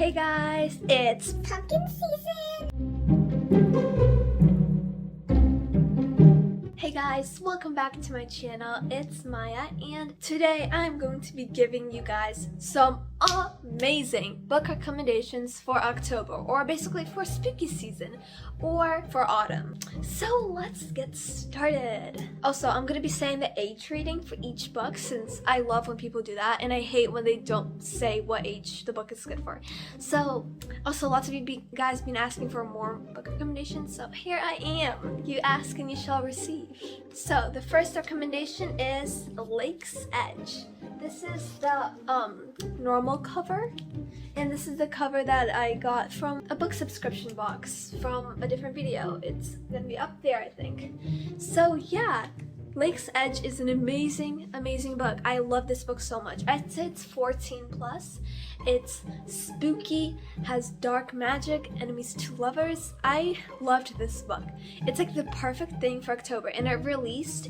Hey guys, it's pumpkin season! Hey guys, welcome back to my channel. It's Maya, and today I'm going to be giving you guys some amazing book recommendations for October, or basically for spooky season, or for autumn. So let's get started. Also, I'm going to be saying the age rating for each book since I love when people do that, and I hate when they don't say what age the book is good for. So, also lots of you guys been asking for more book recommendations, so here I am. You ask and you shall receive. So the first recommendation is Lake's Edge. This is the normal cover, and this is the cover that I got from a book subscription box from a different video. It's gonna be up there, I think. So yeah, Lake's Edge is an amazing book. I love this book so much. I'd say it's 14 plus. It's spooky, has dark magic, enemies to lovers. I loved this book. It's like the perfect thing for October, and it released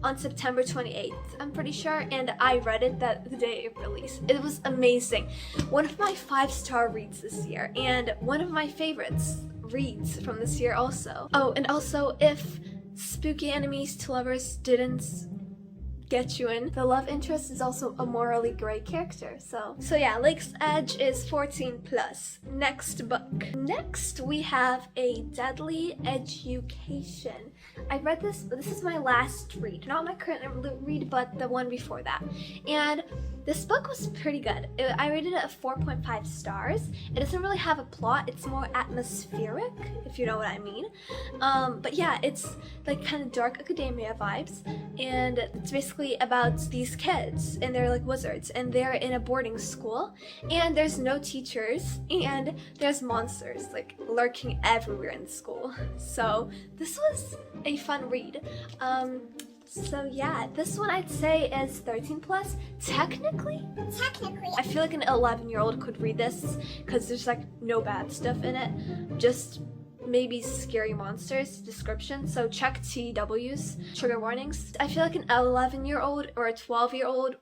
on September 28th, I'm pretty sure, and I read it the day it released. It was amazing. One of my 5-star reads this year, and one of my favorites reads from this year also. Oh, and also, if spooky enemies to lovers didn't get you in, the love interest is also a morally gray character. So yeah, Lake's Edge is 14 plus. Next book. Next we have A Deadly Education. I read this. This is my last read, not my current read, but the one before that. And this book was pretty good. I rated it a 4.5 stars. It doesn't really have a plot. It's more atmospheric, if you know what I mean. But yeah, it's like kind of dark academia vibes, and it's basically about these kids, and they're like wizards, and they're in a boarding school, and there's no teachers, and there's monsters like lurking everywhere in school. So this was a fun read. So yeah, this one I'd say is 13 plus. Technically, I feel like an 11-year-old could read this because there's like no bad stuff in it, just maybe scary monsters description. So check TWs, trigger warnings. I feel like an 11-year-old or a 12-year-old,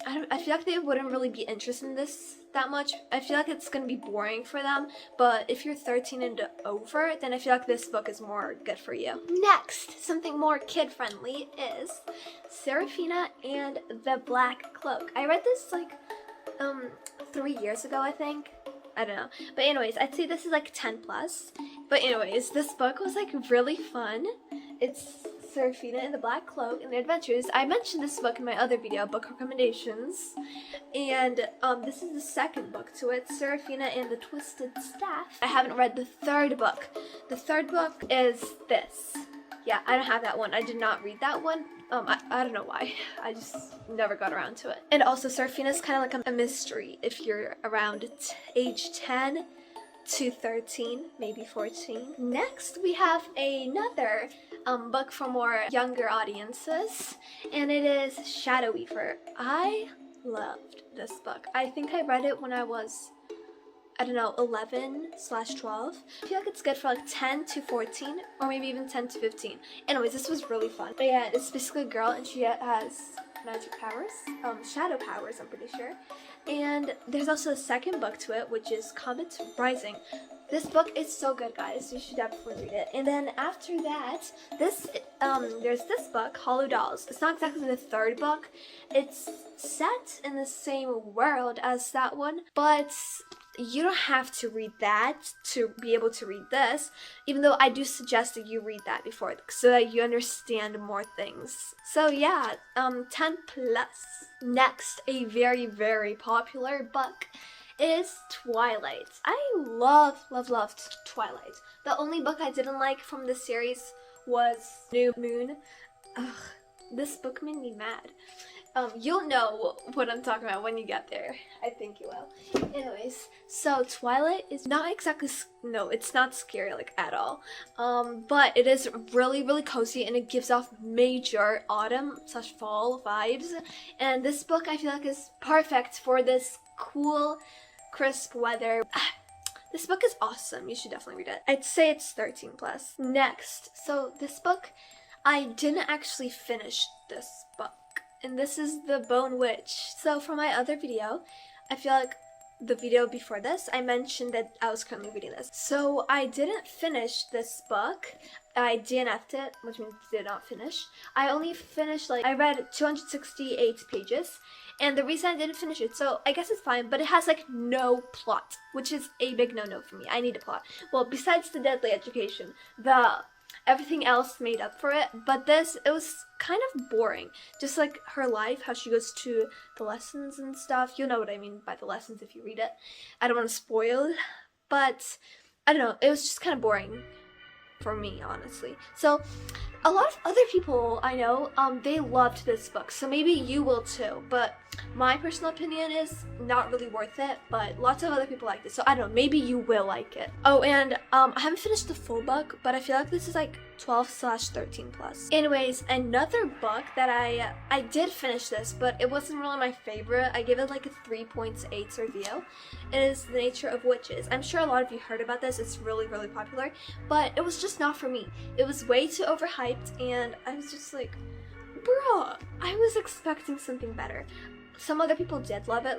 I feel like they wouldn't really be interested in this that much. I feel like it's gonna be boring for them, but if you're 13 and over, then I feel like this book is more good for you. Next, something more kid-friendly is Seraphina and the Black Cloak. I read this like 3 years ago, I think. I don't know. But anyways, I'd say this is like 10 plus. But anyways, this book was like really fun. It's Seraphina and the Black Cloak and their adventures. I mentioned this book in my other video, book recommendations. And this is the second book to it, Seraphina and the Twisted Staff. I haven't read the third book. The third book is this. Yeah, I don't have that one. I did not read that one. I don't know why. I just never got around to it. And also, Seraphina is kind of like a mystery if you're around age 10 to 13, maybe 14. Next, we have another book for more younger audiences, and it is Shadow Weaver. I loved this book. I think I read it when I was, I don't know, 11/12. I feel like it's good for like 10 to 14, or maybe even 10 to 15. Anyways, this was really fun. But yeah, it's basically a girl, and she has magic powers, shadow powers, I'm pretty sure. And there's also a second book to it, which is Comet Rising. This book is so good, guys. You should definitely read it. And then after that, there's this book, Hollow Dolls. It's not exactly the third book. It's set in the same world as that one, but you don't have to read that to be able to read this, even though I do suggest that you read that before so that you understand more things. So yeah, 10 plus. Next, a very popular book is Twilight. I loved Twilight. The only book I didn't like from the series was New Moon. Ugh, this book made me mad. You'll know what I'm talking about when you get there. I think you will. Anyways, so Twilight is not exactly, no, it's not scary like at all. But it is really cozy, and it gives off major autumn/fall vibes. And this book I feel like is perfect for this cool, crisp weather. This book is awesome. You should definitely read it. I'd say it's 13 plus. Next, so this book, I didn't actually finish this book. And this is The Bone Witch. So for my other video, I feel like the video before this, I mentioned that I was currently reading this. So I didn't finish this book. I DNF'd it, which means did not finish. I only finished, I read 268 pages. And the reason I didn't finish it, so I guess it's fine, but it has no plot, which is a big no-no for me. I need a plot. Well, besides the Deadly Education, everything else made up for it, but it was kind of boring. Just her life, how she goes to the lessons and stuff. You'll know what I mean by the lessons if you read it. I don't want to spoil it, but I don't know. It was just kind of boring for me, honestly. So a lot of other people I know, they loved this book, so maybe you will too, but my personal opinion is not really worth it, but lots of other people liked it, so I don't know, maybe you will like it. Oh, and I haven't finished the full book, but I feel like this is 12/13 plus. Anyways, another book that I did finish this, but it wasn't really my favorite. I gave it a 3.8 review. It is The Nature of Witches. I'm sure a lot of you heard about this. It's really, really popular, but it was just not for me. It was way too overhyped, and I was just bruh, I was expecting something better. Some other people did love it,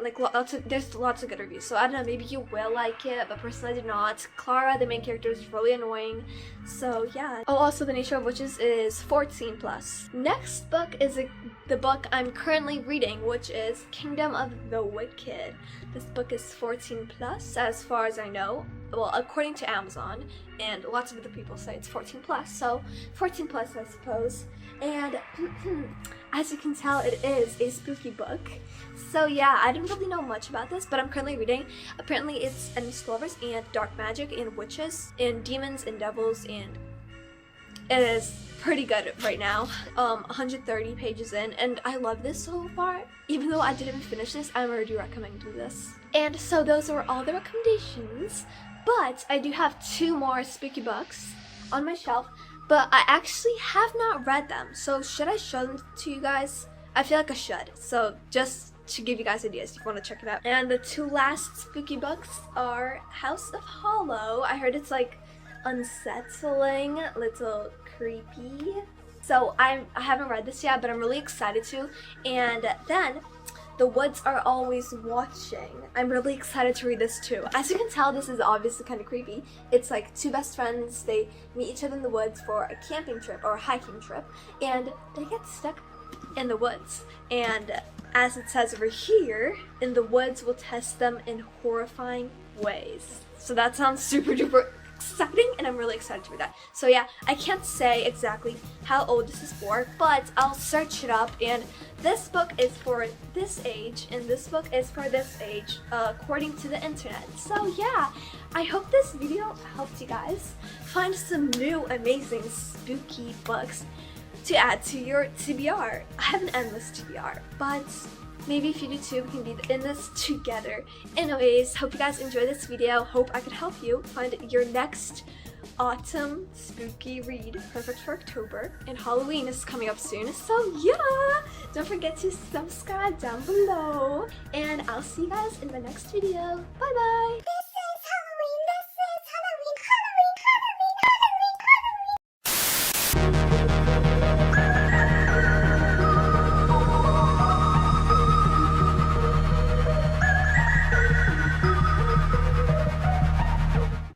there's lots of good reviews, so I don't know, maybe you will like it, but personally I did not. Clara, the main character, is really annoying, so yeah. Oh, also The Nature of Witches is 14 plus. Next book is the book I'm currently reading, which is Kingdom of the Wicked. This book is 14 plus, as far as I know. Well, according to Amazon, and lots of other people say it's 14 plus, so 14 plus I suppose. And as you can tell, it is a spooky book. So yeah, I didn't really know much about this, but I'm currently reading. Apparently it's enemies to lovers and dark magic and witches and demons and devils, and it is pretty good right now. 130 pages in, and I love this so far. Even though I didn't finish this, I'm already recommending this. And so those were all the recommendations, but I do have 2 more spooky books on my shelf, but I actually have not read them. So should I show them to you guys? I feel like I should. So just to give you guys ideas if you want to check it out. And the 2 last spooky books are House of Hollow. I heard it's unsettling, little creepy. So I haven't read this yet, but I'm really excited to. And then The Woods Are Always Watching. I'm really excited to read this too. As you can tell, this is obviously kind of creepy. It's 2 best friends, they meet each other in the woods for a camping trip or a hiking trip, and they get stuck in the woods. And as it says over here, in the woods will test them in horrifying ways. So that sounds super duper exciting, and I'm really excited to read that. So yeah, I can't say exactly how old this is for, but I'll search it up, and this book is for this age, and this book is for this age, according to the internet. So yeah, I hope this video helped you guys find some new amazing spooky books to add to your TBR. I have an endless TBR, but maybe if you do too, we can be in this together. Anyways, hope you guys enjoyed this video. Hope I could help you find your next autumn spooky read, perfect for October. And Halloween is coming up soon, so yeah! Don't forget to subscribe down below. And I'll see you guys in the next video. Bye bye!